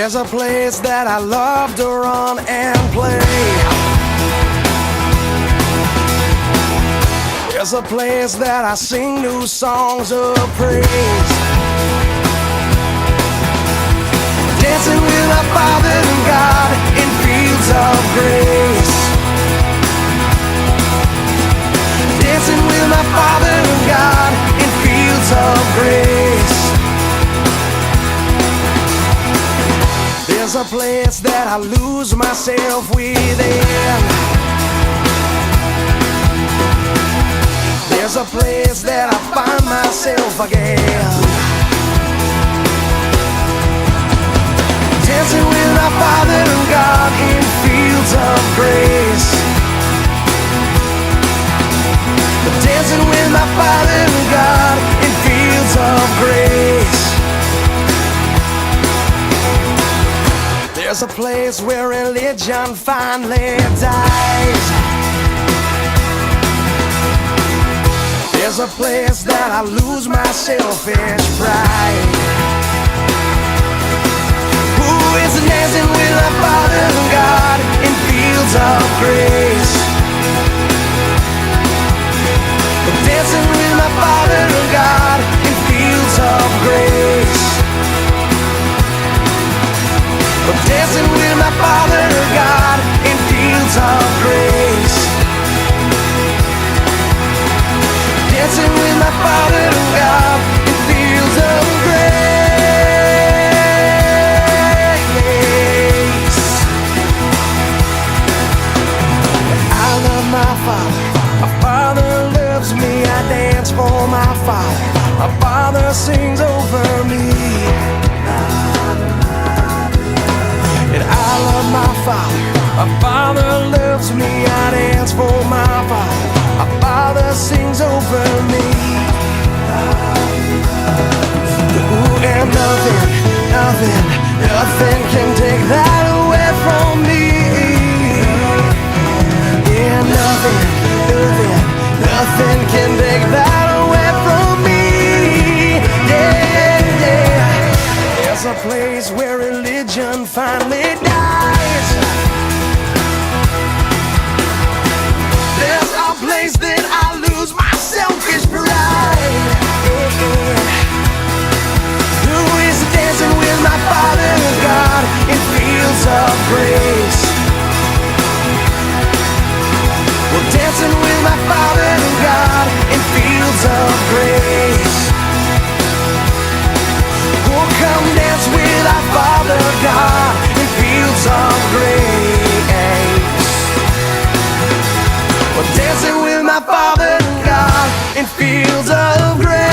There's a place that I love to run and play. There's a place that I sing new songs of praise. Dancing with my Father and God in fields of grace. Dancing with my Father and God in fields of grace. There's a place that I lose myself within. There's a place that I find myself again. Dancing with my Father and God in fields of grace. Dancing with my Father and God in fields of grace. There's a place where religion finally dies. There's a place that I lose my selfish pride. Who is dancing with my Father and God in fields of grace? Dancing with my Father and God in fields of grace. Dancing with my Father and God in fields of grace. Dancing with my Father and God in fields of grace. I love my Father. My Father loves me. I dance for my Father. My Father sings over me. And I love my Father. My Father loves me. I dance for my Father. My Father sings over me. Ooh, and nothing can take that away from me. Yeah, nothing can take that away from me. Yeah. There's a place where religion finally dies. There's a place that I lose my selfish pride. Who is dancing with my Father and God in fields of grace? Well, dancing with my Father and God in fields of grace. Oh, come dance with our Father God in fields of grace. Well, dancing with my Father and God in fields of grace.